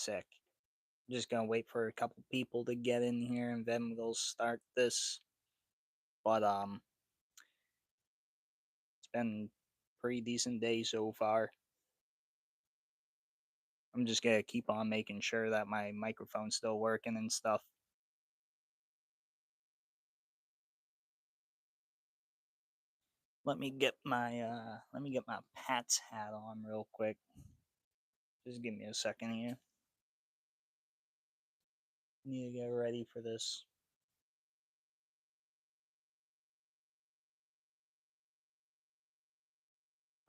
sick. I'm just gonna wait for a couple people to get in here and then we'll start this. But it's been pretty decent day so far. I'm just gonna keep on making sure that my microphone's still working and stuff. Let me get my Pat's hat on real quick. Just give me a second here. Need to get ready for this.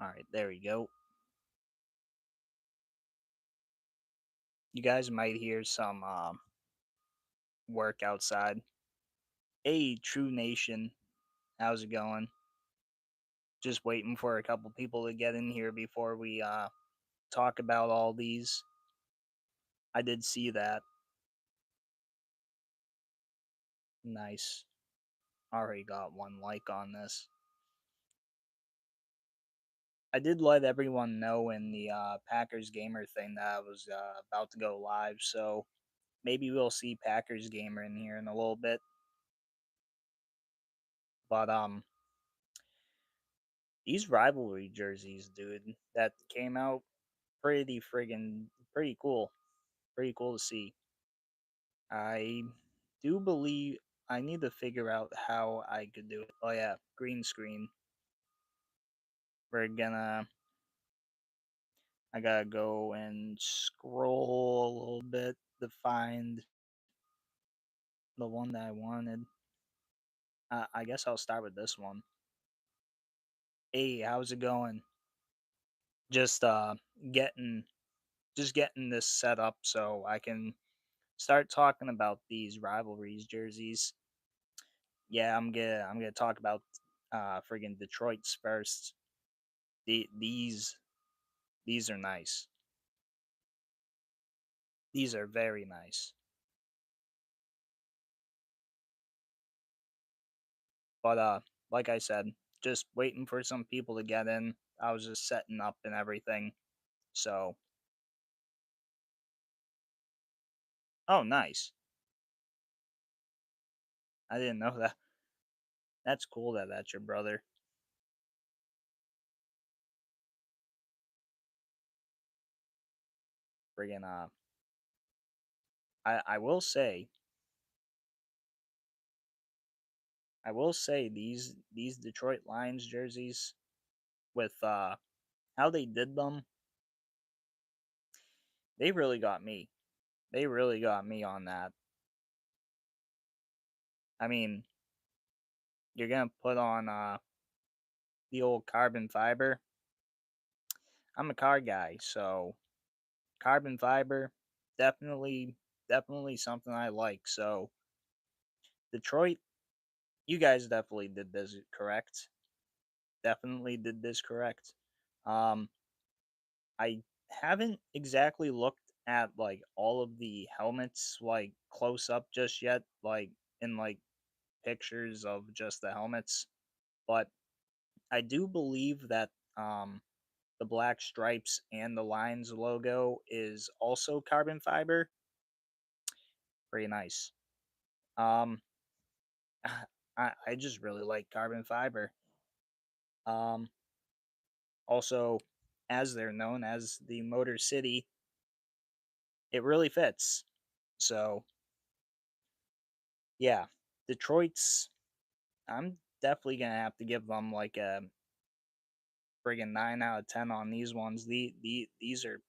All right, there we go. You guys might hear some work outside. Hey, True Nation, how's it going? Just waiting for a couple people to get in here before we talk about all these. I did see that. Nice. Already got one like on this. I did let everyone know in the Packers Gamer thing that I was about to go live, so maybe we'll see Packers Gamer in here in a little bit. But these rivalry jerseys, dude, that came out pretty cool. Pretty cool to see. I do believe I need to figure out how I could do it. Oh yeah, green screen. We're gonna I gotta go and scroll a little bit to find the one that I wanted. I guess I'll start with this one. Hey, how's it going? Just getting getting this set up so I can start talking about these rivalries jerseys. Yeah, I'm gonna talk about friggin' Detroit's first. These are nice. These are very nice. But like I said, just waiting for some people to get in. I was just setting up and everything. So, oh, nice. I didn't know that. That's cool that that's your brother. Friggin' I will say, these Detroit Lions jerseys with how they did them, they really got me. They really got me on that. I mean, you're gonna put on the old carbon fiber. I'm a car guy, so carbon fiber definitely something I like. So Detroit, you guys definitely did this correct. Definitely did this correct. Um, I haven't exactly looked at like all of the helmets like close up just yet, like in like pictures of just the helmets, but I do believe that the black stripes and the Lions logo is also carbon fiber. Pretty nice. Um, I just really like carbon fiber. Um, Also, as they're known as the Motor City, it really fits. So yeah, Detroit's. I'm definitely gonna have to give them like a friggin' 9 out of 10 on these ones. These are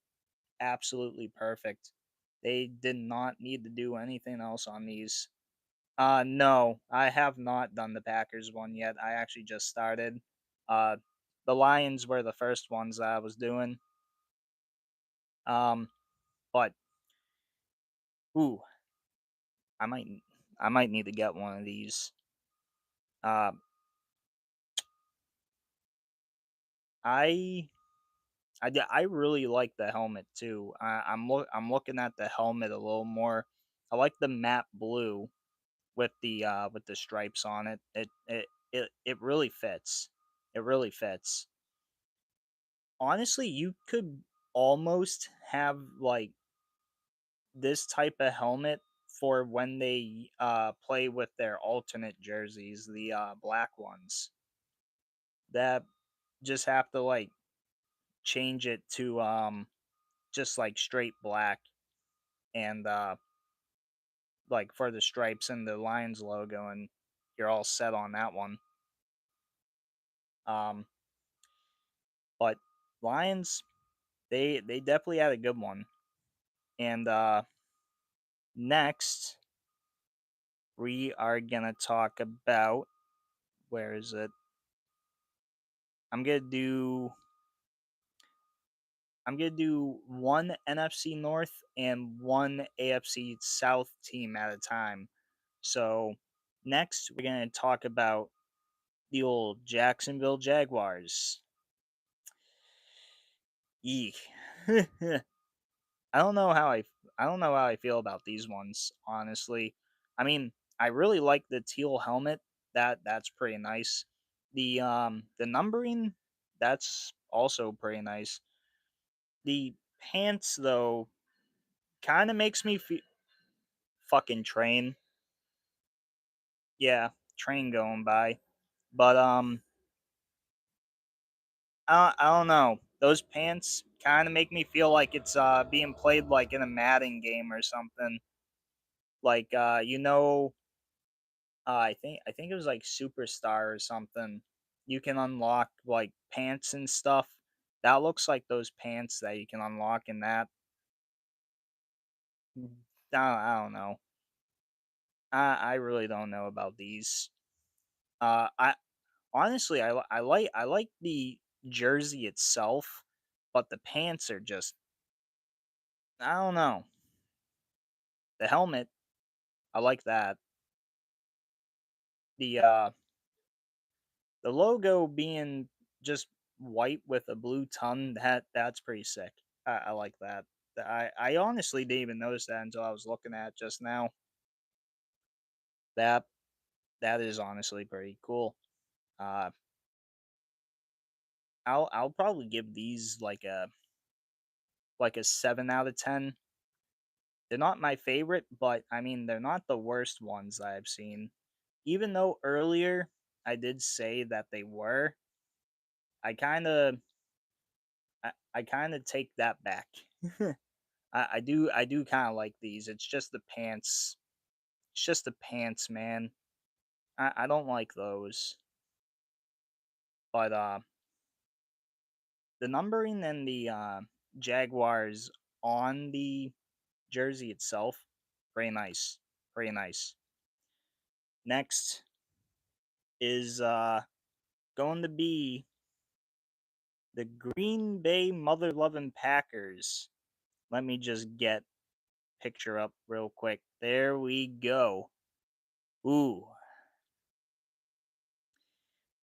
absolutely perfect. They did not need to do anything else on these. No, I have not done the Packers one yet. I actually just started. Uh, the Lions were the first ones that I was doing. Um, but ooh, I might I might need to get one of these. Uh, I I really like the helmet too. I'm looking at the helmet a little more. I like the matte blue with the stripes on it. It really fits. It really fits. Honestly, you could almost have like this type of helmet for when they play with their alternate jerseys, the black ones. That just have to like change it to just like straight black and like for the stripes and the Lions logo, and you're all set on that one. Um, but Lions, they definitely had a good one. And next, we are gonna talk about, where is it? I'm gonna do I'm gonna do one NFC North and one AFC South team at a time. So next, we're gonna talk about the old Jacksonville Jaguars. Eek. I don't know how I don't know how I feel about these ones, honestly. I mean, I really like the teal helmet. That's pretty nice. The numbering, that's also pretty nice. The pants though kind of makes me feel fucking train. Yeah, train going by. But I don't know. Those pants kind of make me feel like it's being played like in a Madden game or something. Like I think it was like Superstar or something. You can unlock like pants and stuff. That looks like those pants that you can unlock in that. Mm, I don't know. I really don't know about these. I honestly I like the jersey itself, but the pants are just, I don't know. The helmet, I like that. The logo being just white with a blue tongue, that's pretty sick. I like that. I honestly didn't even notice that until I was looking at it just now. That that is honestly pretty cool. Uh, I'll probably give these like a 7 out of 10. They're not my favorite, but I mean they're not the worst ones I've seen. Even though earlier I did say that they were, I kind of I kind of take that back. I do kind of like these. It's just the pants. It's just the pants, man. I don't like those. But the numbering and the Jaguars on the jersey itself, pretty nice. Pretty nice. Next is going to be the Green Bay Mother Loving Packers. Let me just get picture up real quick. There we go. Ooh,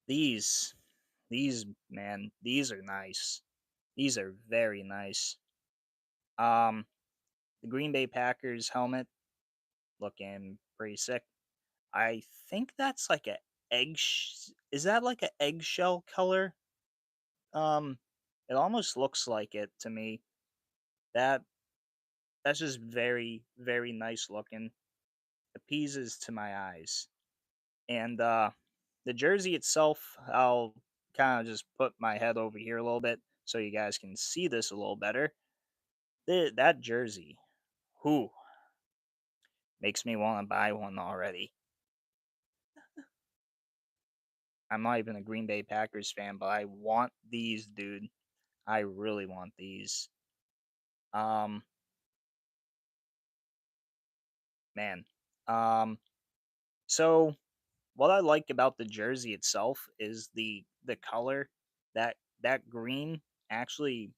these these man, these are nice. These are very nice. Um, the Green Bay Packers helmet looking pretty sick. I think that's like a is that like a eggshell color? Um, it almost looks like it to me. That that's just very nice looking. Appeases to my eyes. And the jersey itself, I'll kind of just put my head over here a little bit so you guys can see this a little better. That jersey, who makes me want to buy one already. I'm not even a Green Bay Packers fan, but I want these, dude. I really want these. Um, man. Um, so what I like about the jersey itself is the color. That green actually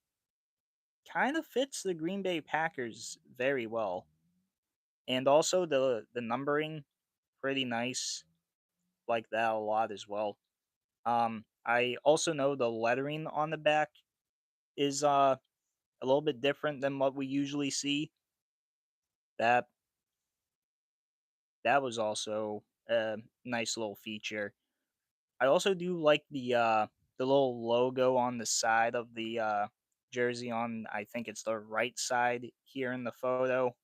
kind of fits the Green Bay Packers very well. And also the numbering, pretty nice. Like that a lot as well. I also know the lettering on the back is a little bit different than what we usually see. That that was also a nice little feature. I also do like the little logo on the side of the jersey on, I think it's the right side here in the photo.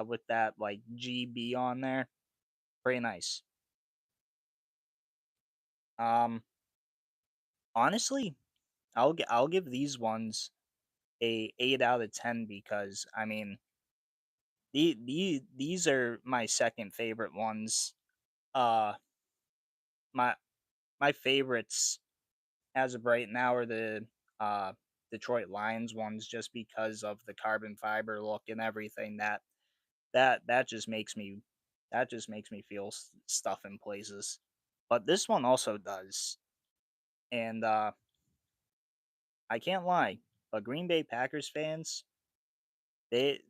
with that like GB on there. Pretty nice. Um, honestly, I'll give these ones a 8 out of 10 because I mean these are my second favorite ones. Uh, my my favorites as of right now are the uh Detroit Lions ones just because of the carbon fiber look and everything that just makes me feel stuff in places. But this one also does. And I can't lie, but Green Bay Packers fans, they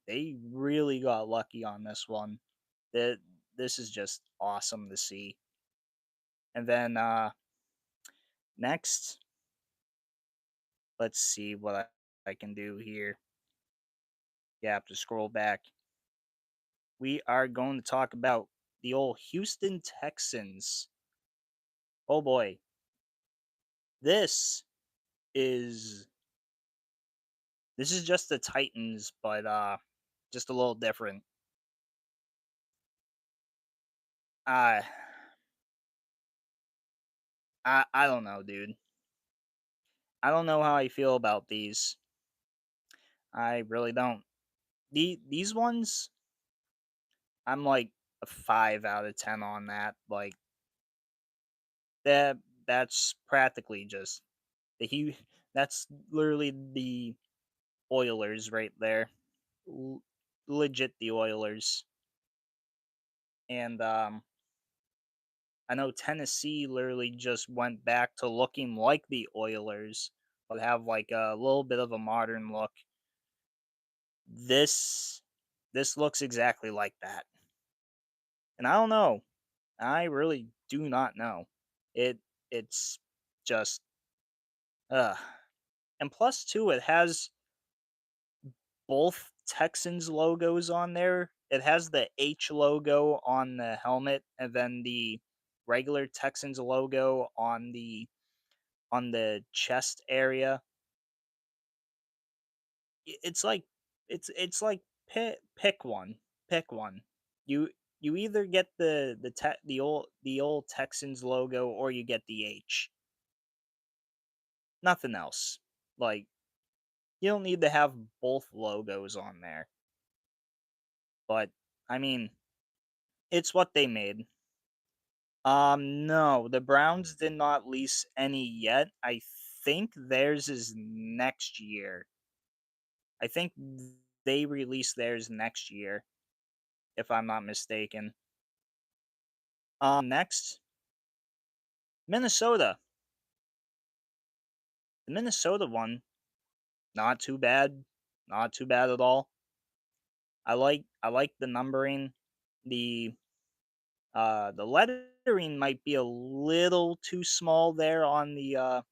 they really got lucky on this one. That this is just awesome to see. And then next, let's see what I can do here. Yeah, I have to scroll back. We are going to talk about the old Houston Texans. Oh boy, this is this is just the Titans, but just a little different. Uh I don't know, dude. I don't know how I feel about these. I really don't. These ones, I'm like a 5 out of 10 on that. Like that's practically just the he. That's literally the Oilers right there. L- Legit the Oilers. And I know Tennessee literally just went back to looking like the Oilers, but have like a little bit of a modern look. This this looks exactly like that. And I don't know. I really do not know. It's just uh and plus too it has both Texans logos on there. It has the H logo on the helmet and then the regular Texans logo on the chest area. It's like it's like pick one. Pick one. You you either get the old Texans logo or you get the H. Nothing else. Like you don't need to have both logos on there. But I mean, it's what they made. No, the Browns did not lease any yet. I think theirs is next year. I think they release theirs next year, if I'm not mistaken. Next, Minnesota. The Minnesota one, not too bad. Not too bad at all. I like the numbering. The the lettering might be a little too small there on the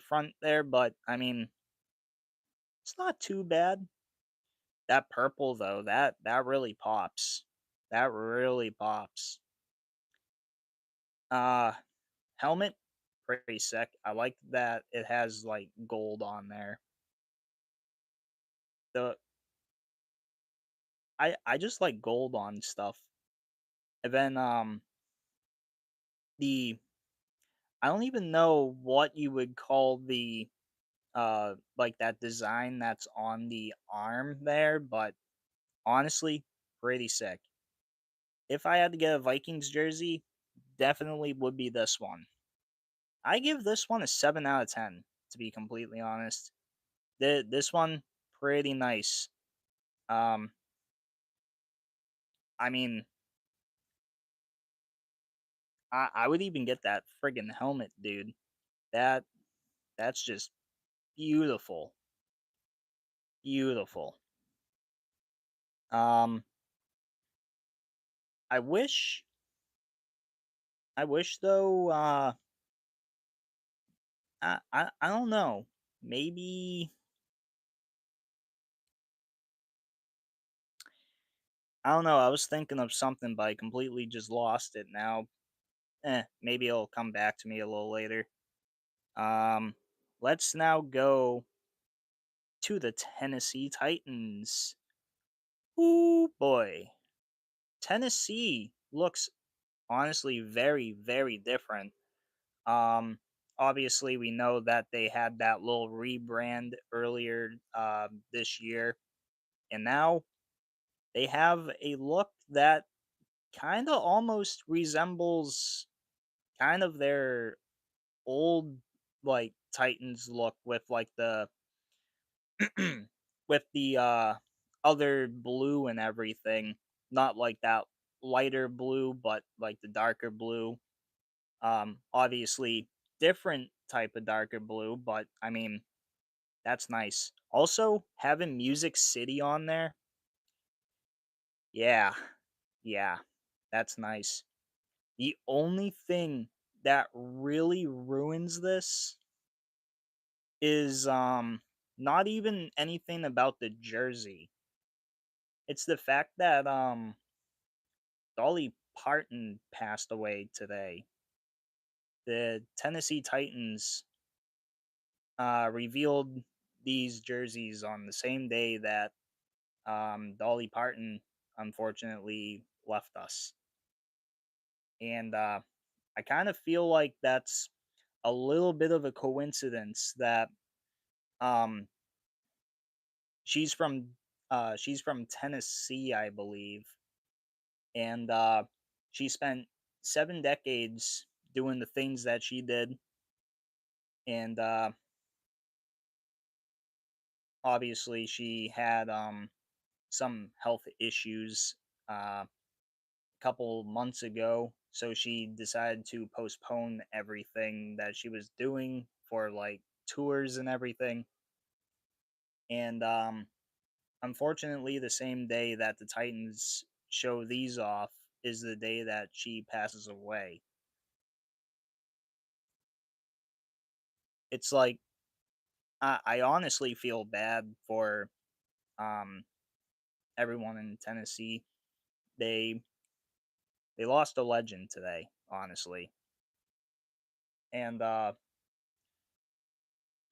front there, but I mean, it's not too bad. That purple though, that really pops. That really pops. Uh helmet, pretty sick. I like that it has like gold on there. The I just like gold on stuff. And then the I don't even know what you would call the like that design that's on the arm there, but honestly, pretty sick. If I had to get a Vikings jersey, definitely would be this one. I give this one a 7 out of 10 to be completely honest. This one pretty nice. Um I mean, I would even get that friggin' helmet, dude. That that's just beautiful. Beautiful. Um I wish though I don't know. Maybe I don't know. I was thinking of something but I completely just lost it now. Maybe it'll come back to me a little later. Um let's now go to the Tennessee Titans. Ooh boy. Tennessee looks honestly very, very different. Um, Obviously, we know that they had that little rebrand earlier this year, and now they have a look that kind of almost resembles kind of their old like Titans look with like the with the other blue and everything, not like that lighter blue, but like the darker blue. Obviously different type of darker blue, but I mean, that's nice. Also, having Music City on there, yeah, yeah, that's nice. The only thing that really ruins this is not even anything about the jersey. It's the fact that Dolly Parton passed away today. The Tennessee Titans revealed these jerseys on the same day that Dolly Parton unfortunately left us. And I kind of feel like that's a little bit of a coincidence that um, she's from she's from Tennessee, I believe, and she spent 7 decades doing the things that she did, and obviously she had some health issues a couple months ago, so she decided to postpone everything that she was doing for like tours and everything. And unfortunately, the same day that the Titans show these off is the day that she passes away. It's like I honestly feel bad for um everyone in Tennessee. They they lost a legend today, honestly. And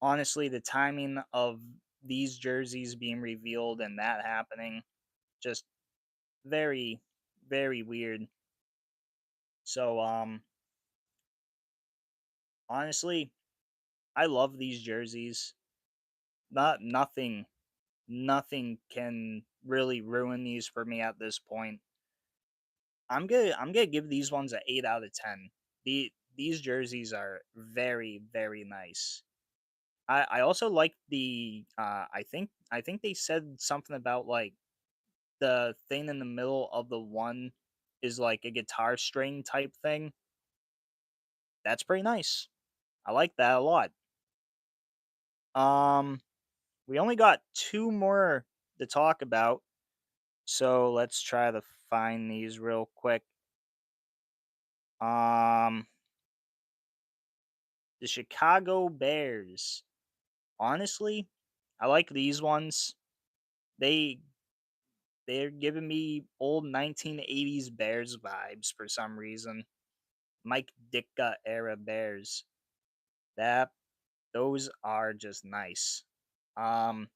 honestly, the timing of these jerseys being revealed and that happening just very very weird. So honestly, I love these jerseys. Nothing can really ruin these for me at this point. I'm gonna give these ones an 8 out of 10. These jerseys are very very nice. I also like the I think they said something about like the thing in the middle of the one is like a guitar string type thing. That's pretty nice. I like that a lot. Um we only got two more to talk about, so let's try to find these real quick. Um the Chicago Bears. Honestly, I like these ones. They they're giving me old 1980s Bears vibes for some reason. Mike Ditka era Bears. That those are just nice. Um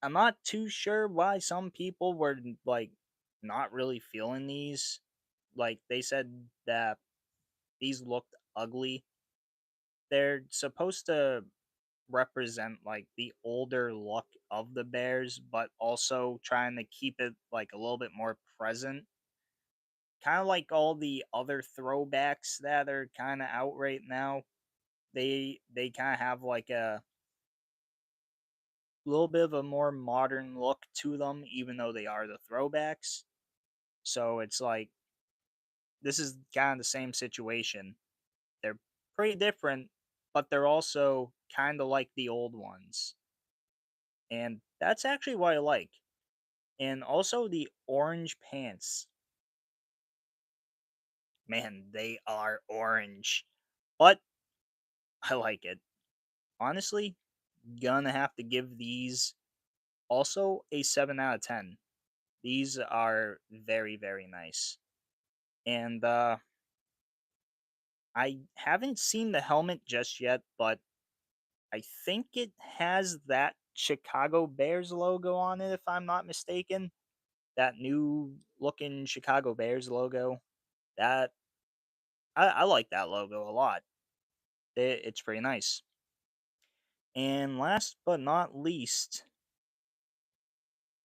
I'm not too sure why some people were like not really feeling these. Like they said that these looked ugly. They're supposed to represent like the older look of the Bears, but also trying to keep it like a little bit more present. Kind of like all the other throwbacks that are kind of out right now. They kind of have like a little bit of a more modern look to them, even though they are the throwbacks. So it's like this is kind of the same situation. They're pretty different, but they're also kind of like the old ones. And that's actually what I like. And also the orange pants. Man, they are orange. But I like it. Honestly, gonna have to give these also a 7 out of 10. These are very, very nice. And I haven't seen the helmet just yet, but I think it has that Chicago Bears logo on it, if I'm not mistaken. That new looking Chicago Bears logo. That I like that logo a lot. It's pretty nice. And last but not least,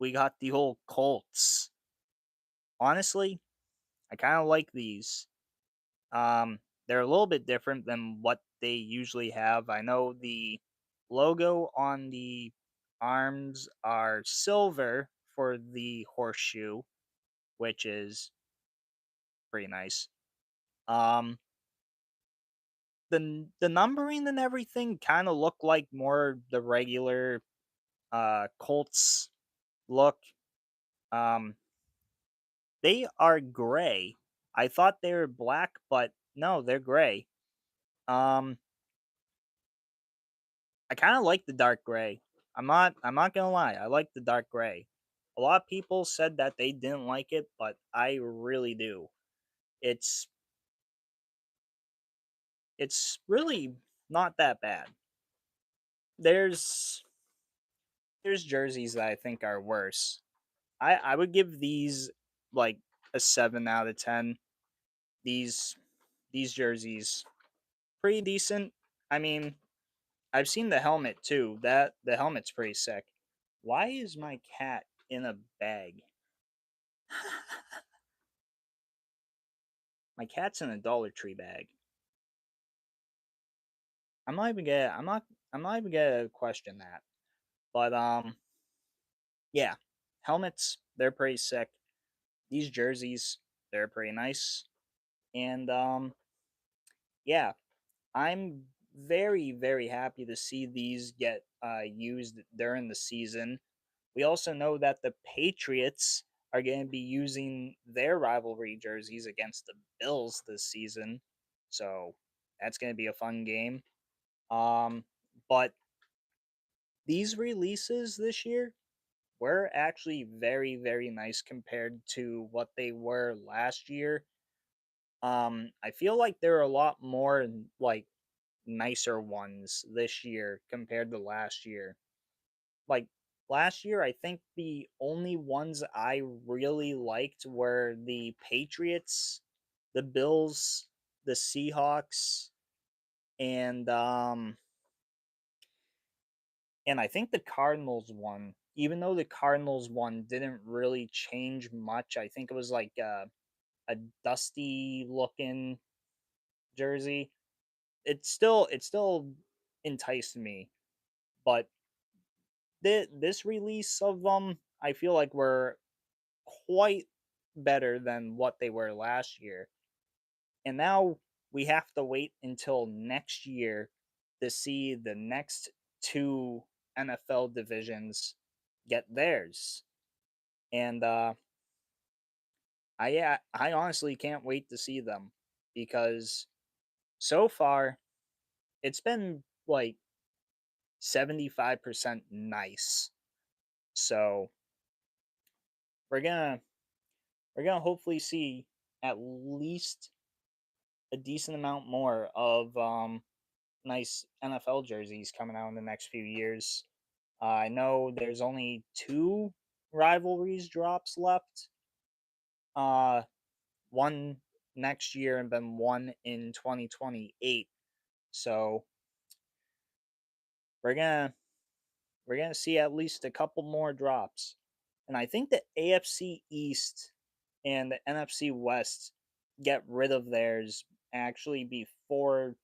we got the old Colts. Honestly, I kind of like these. They're a little bit different than what they usually have. I know the logo on the arms are silver for the horseshoe, which is pretty nice. Um, the numbering and everything kind of look like more the regular Colts look. Um, they are gray. I thought they were black, but no, they're gray. Um, I kind of like the dark gray. I'm not gonna lie. I like the dark gray. A lot of people said that they didn't like it, but I really do. It's it's really not that bad. There's there's jerseys that I think are worse. I would give these like a 7 out of 10. These these jerseys pretty decent. I mean, I've seen the helmet too. That the helmet's pretty sick. Why is my cat in a bag? My cat's in a Dollar Tree bag. I'm not even gonna question that. But yeah. Helmets, they're pretty sick. These jerseys, they're pretty nice. And yeah, I'm very, very happy to see these get used during the season. We also know that the Patriots are going to be using their rivalry jerseys against the Bills this season. So that's going to be a fun game. Um, but these releases this year were actually very, very nice compared to what they were last year. I feel like there are a lot more like nicer ones this year compared to last year. Like last year, I think the only ones I really liked were the Patriots, the Bills, the Seahawks, and and I think the Cardinals one. Even though the Cardinals one didn't really change much, I think it was like a dusty looking jersey. It still enticed me, but this release of them, I feel like were quite better than what they were last year. And now we have to wait until next year to see the next two NFL divisions get theirs. And I honestly can't wait to see them because so far it's been like 75% nice. So we're gonna we're gonna hopefully see at least a decent amount more of nice NFL jerseys coming out in the next few years. I know there's only two rivalries drops left. Uh, one next year and then one in 2028. So we're gonna we're gonna see at least a couple more drops, and I think the AFC East and the NFC West get rid of theirs actually before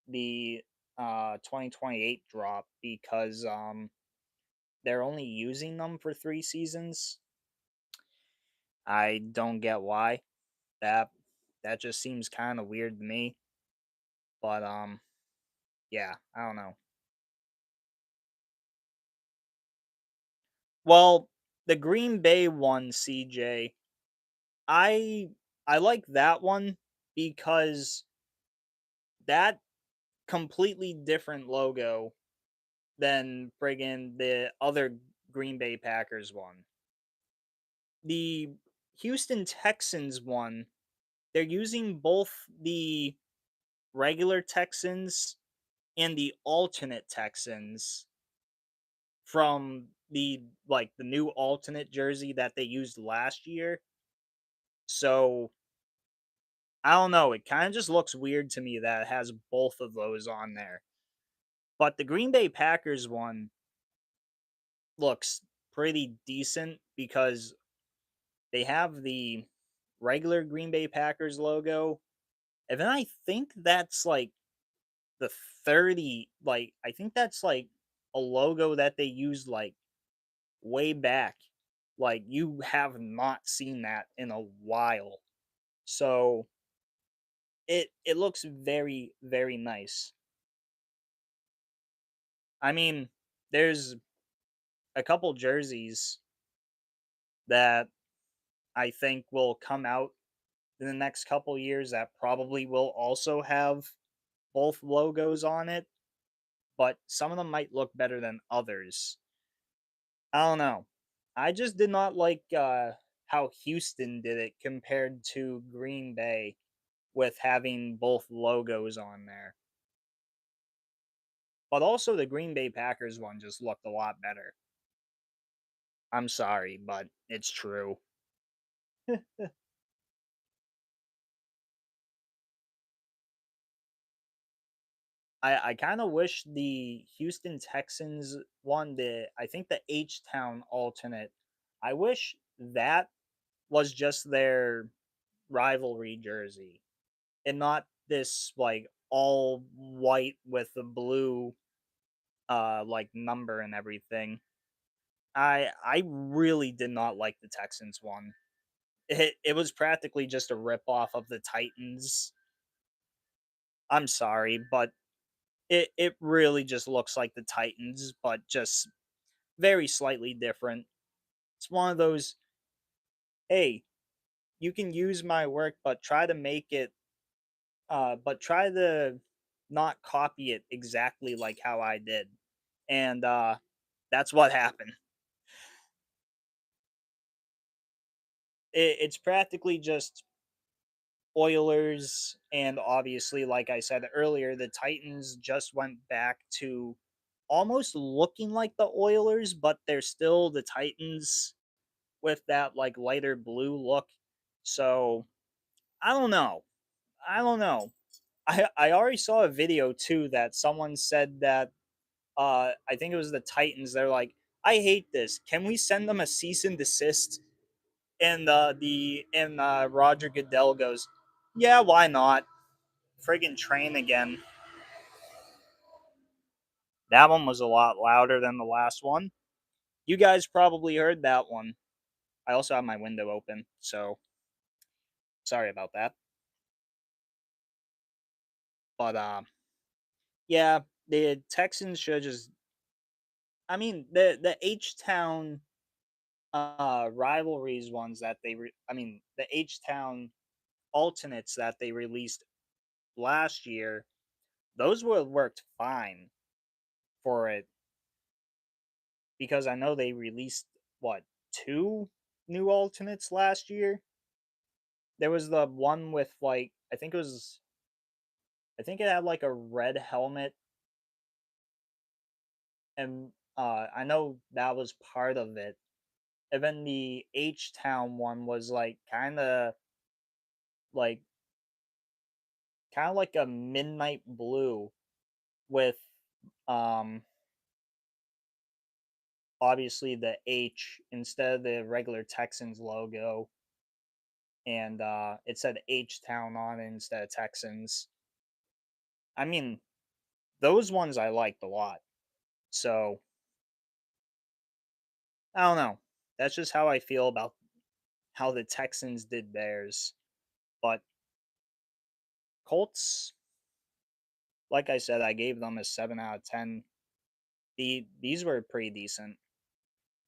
the 2028 drop because they're only using them for 3 seasons. I don't get why. That that just seems kind of weird to me. But yeah, I don't know. Well, the Green Bay one, CJ, I I like that one because that completely different logo than friggin' the other Green Bay Packers one. The Houston Texans one, they're using both the regular Texans and the alternate Texans from the new alternate jersey that they used last year. So I don't know. It kind of just looks weird to me that it has both of those on there. But the Green Bay Packers one looks pretty decent because they have the regular Green Bay Packers logo. And then I think that's like the 30, like, I think that's like a logo that they used like way back. Like, you have not seen that in a while. So it looks very, very nice. I mean, there's a couple jerseys that I think will come out in the next couple years that probably will also have both logos on it, but some of them might look better than others. I don't know. I just did not like how Houston did it compared to Green Bay with having both logos on there. But also the Green Bay Packers one just looked a lot better. I'm sorry, but it's true. I kind of wish the Houston Texans one, I think the H Town alternate. I wish that was just their rivalry jersey and not this like all white with the blue like number and everything. I really did not like the Texans one. It was practically just a rip off of the Titans. I'm sorry, but it really just looks like the Titans, but just very slightly different. It's one of those, hey, you can use my work, but try to make it, but try to not copy it exactly like how I did. And that's what happened. It's practically just Oilers, and obviously, like I said earlier, the Titans just went back to almost looking like the Oilers, but they're still the Titans with that like lighter blue look. So I don't know. I don't know. I already saw a video too that someone said that I think it was the Titans. They're like, I hate this. Can we send them a cease and desist? And Roger Goodell goes, yeah, why not? Friggin' train again. That one was a lot louder than the last one. You guys probably heard that one. I also have my window open, so sorry about that. But yeah, the Texans should just. I mean, the H Town rivalries ones that I mean, the H Town alternates that they released last year, those would have worked fine for it because I know they released what, two new alternates last year. There was the one with like I think it had like a red helmet, and I know that was part of it. And then the H Town one was like kind of like a midnight blue with um obviously the H instead of the regular Texans logo, and it said H Town on it instead of Texans. I mean, those ones I liked a lot. So I don't know. That's just how I feel about how the Texans did theirs. But Colts, like I said, I gave them a 7 out of 10. These were pretty decent.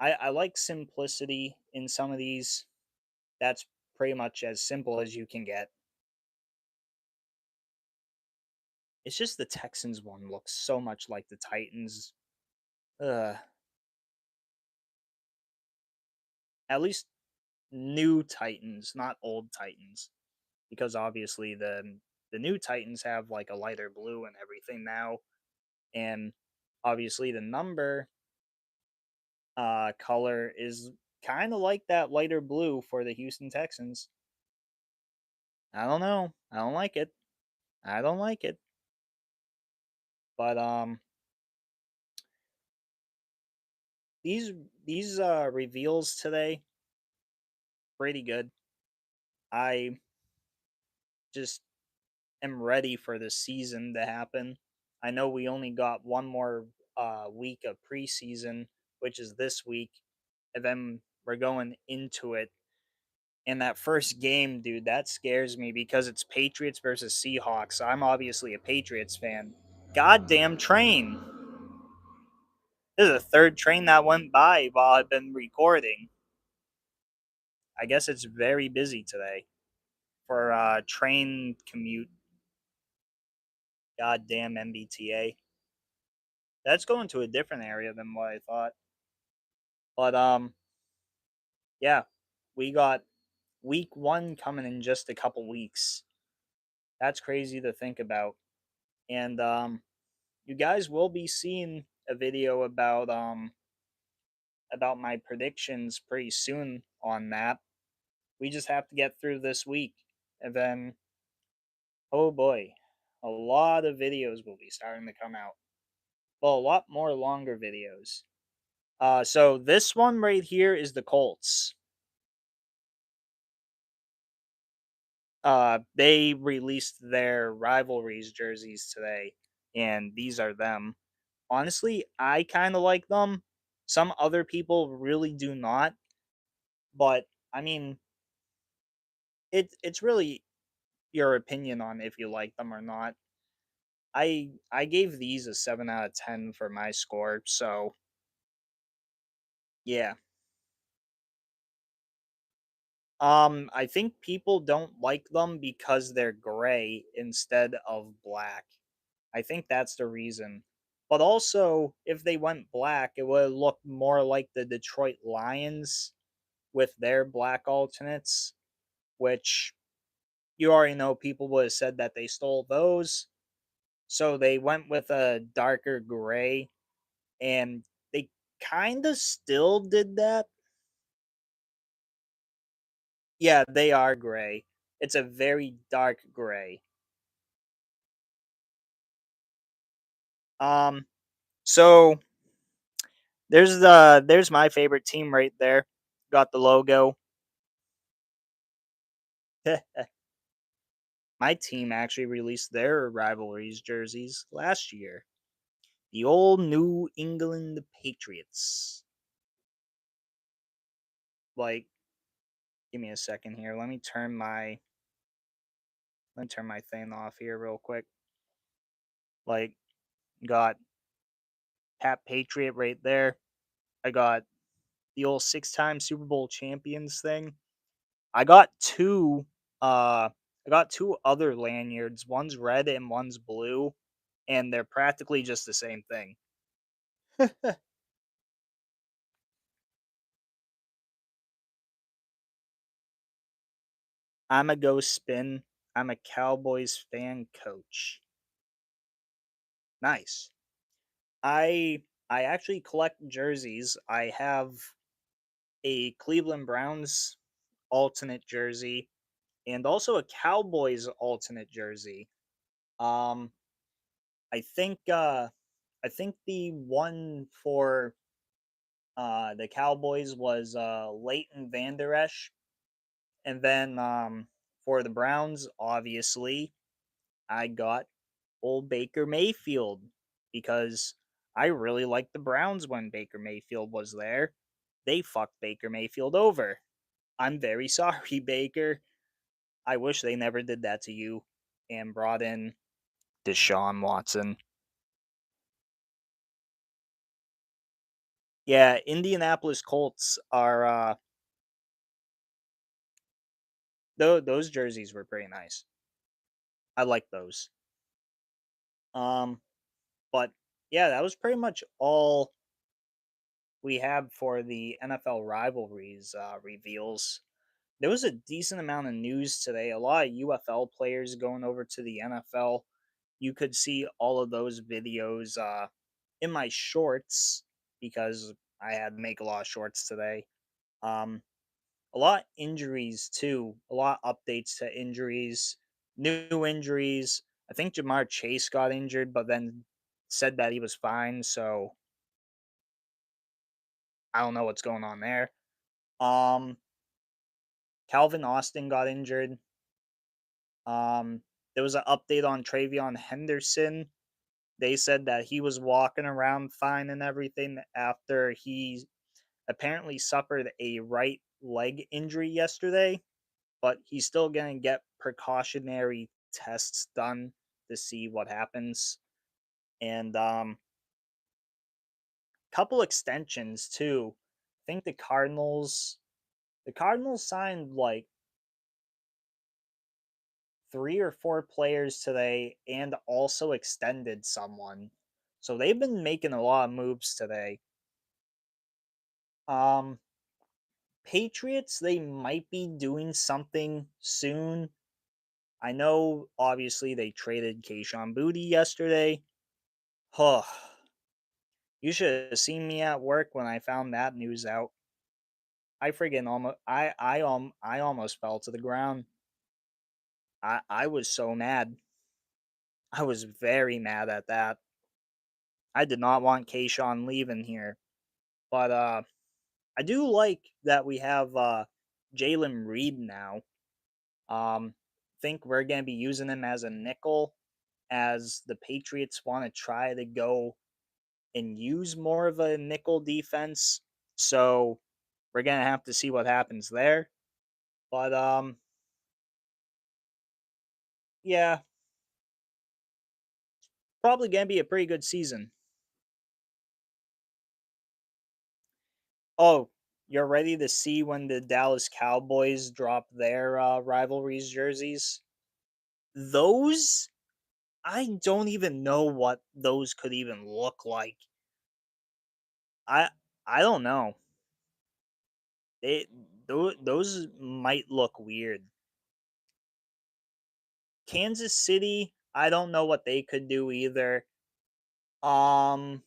I like simplicity in some of these. That's pretty much as simple as you can get. It's just the Texans one looks so much like the Titans. Ugh. At least new Titans, not old Titans, because obviously the new Titans have like a lighter blue and everything now, and obviously the number color is kind of like that lighter blue for the Houston Texans. I don't know. I don't like it. I don't like it. But these these reveals today pretty good. I just am ready for the season to happen. I know we only got one more week of preseason, which is this week, and then we're going into it. And that first game, dude, that scares me because it's Patriots versus Seahawks. I'm obviously a Patriots fan. Goddamn train. This is the third train that went by while I've been recording. I guess it's very busy today for train commute. Goddamn MBTA. That's going to a different area than what I thought. But yeah, we got week one coming in just a couple weeks. That's crazy to think about. And you guys will be seeing a video about my predictions pretty soon on that. We just have to get through this week. And then oh boy, a lot of videos will be starting to come out. Well, a lot more longer videos. So this one right here is the Colts. They released their rivalries jerseys today, and these are them. Honestly, I kind of like them. Some other people really do not, but I mean, it's really your opinion on if you like them or not. I gave these a 7 out of 10 for my score, so yeah. I think people don't like them because they're gray instead of black. I think that's the reason. But also, if they went black, it would look more like the Detroit Lions with their black alternates, which you already know people would have said that they stole those. So they went with a darker gray, and they kind of still did that. Yeah, they are gray. It's a very dark gray. Um, so there's my favorite team right there. Got the logo. My team actually released their rivalries jerseys last year. The old New England Patriots. Like, give me a second here. Let me turn my thing off here real quick. Like, got Pat Patriot right there. I got the old six-time Super Bowl champions thing. I got two I got two other lanyards. One's red and one's blue, and they're practically just the same thing. I'm a go spin. I'm a Cowboys fan coach. Nice. I actually collect jerseys. I have a Cleveland Browns alternate jersey and also a Cowboys alternate jersey. Um I think I think the one for the Cowboys was Leighton Vander Esch, and then for the Browns, obviously, I got old Baker Mayfield because I really liked the Browns when Baker Mayfield was there. They fucked Baker Mayfield over. I'm very sorry, Baker. I wish they never did that to you and brought in Deshaun Watson. Yeah, Indianapolis Colts are those jerseys were pretty nice. I like those. Um, but yeah, that was pretty much all we had for the NFL rivalries reveals. There was a decent amount of news today. A lot of UFL players going over to the NFL. You could see all of those videos in my shorts because I had to make a lot of shorts today. Um, a lot injuries too. A lot updates to injuries, new injuries. I think Jamar Chase got injured, but then said that he was fine. So I don't know what's going on there. Um, Calvin Austin got injured. Um, there was an update on Travion Henderson. They said that he was walking around fine and everything after he apparently suffered a right leg injury yesterday, but he's still going to get precautionary tests done to see what happens. And couple extensions too. I think the Cardinals signed like 3 or 4 players today and also extended someone. So they've been making a lot of moves today. Um Patriots, they might be doing something soon. I know obviously they traded Kayshon Boutte yesterday. Huh. You should have seen me at work when I found that news out. I almost fell to the ground. I was so mad. I was very mad at that. I did not want Kayshawn leaving here. But I do like that we have Jalen Reed now. Think we're gonna be using him as a nickel as the Patriots want to try to go and use more of a nickel defense. So we're gonna have to see what happens there. But yeah, probably gonna be a pretty good season. Oh, you're ready to see when the Dallas Cowboys drop their rivalries jerseys? Those I don't even know what those could even look like. I I don't know. They those might look weird. Kansas City, I don't know what they could do either. Um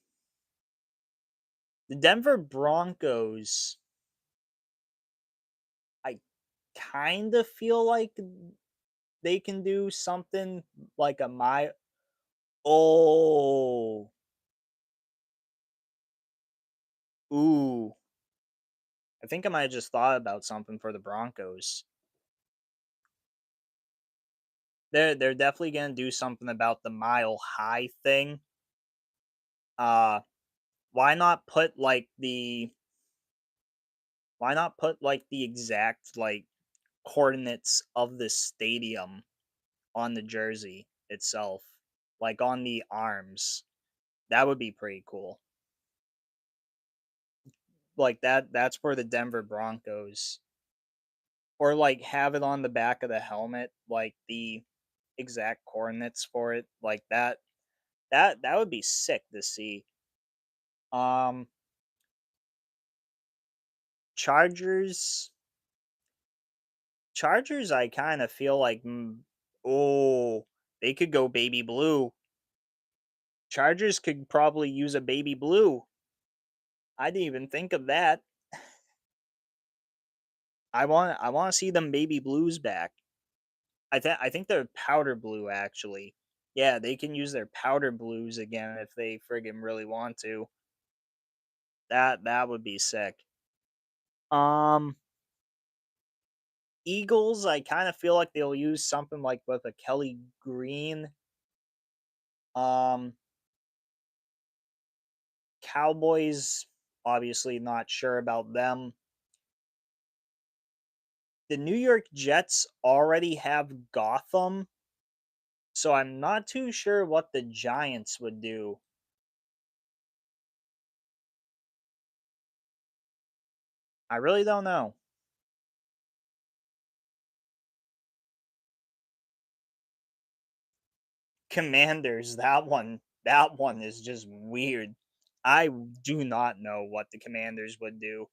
the Denver Broncos, I kind of feel like they can do something like a my oh, ooh. I think I might have just thought about something for the Broncos. They're definitely gonna do something about the mile high thing. Uh why not put like the exact like coordinates of the stadium on the jersey itself, like on the arms. That would be pretty cool. Like that's for the Denver Broncos. Or like have it on the back of the helmet, like the exact coordinates for it. Like that would be sick to see. Um Chargers Chargers I kind of feel like oh, they could go baby blue. Chargers could probably use a baby blue. I didn't even think of that. I want to see them baby blues back. I think they're powder blue actually. Yeah, they can use their powder blues again if they friggin' really want to. That would be sick. Um Eagles, I kind of feel like they'll use something like with a Kelly Green. Um Cowboys, obviously not sure about them. The New York Jets already have Gotham, so I'm not too sure what the Giants would do. I really don't know. Commanders, that one is just weird. I do not know what the Commanders would do.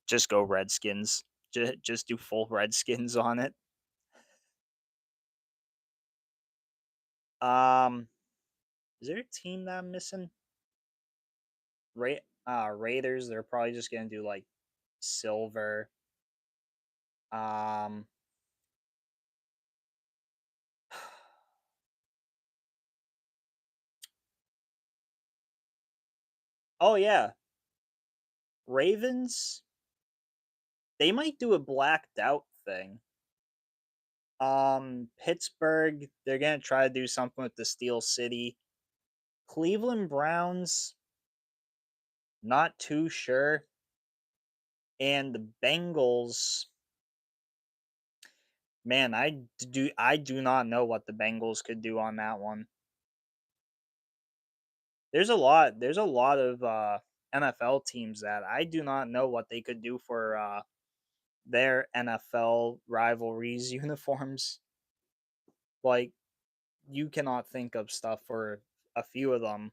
Just go Redskins. Just do full Redskins on it. Um, is there a team that I'm missing? Raiders, they're probably just gonna do like silver. Um, oh yeah, Ravens, they might do a blacked out thing. Pittsburgh, they're gonna try to do something with the Steel City. Cleveland Browns, not too sure. And the Bengals, man, I do not know what the Bengals could do on that one. There's a lot of NFL teams that I do not know what they could do for their NFL rivalries uniforms. Like you cannot think of stuff for a few of them.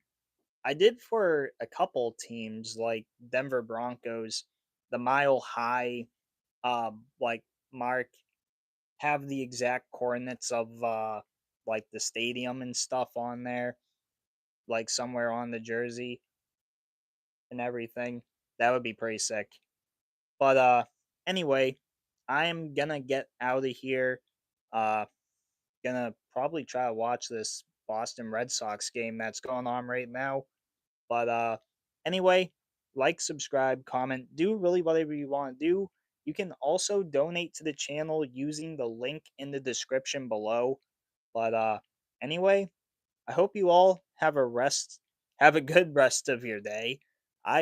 I did for a couple teams like Denver Broncos, the Mile High like mark have the exact coordinates of like the stadium and stuff on there, like somewhere on the jersey and everything. That would be pretty sick. But anyway, I am gonna get out of here. Uh gonna probably try to watch this Boston Red Sox game that's going on right now. But anyway, like, subscribe, comment, do really whatever you want to do. You can also donate to the channel using the link in the description below. But anyway, I hope you all have a good rest of your day. I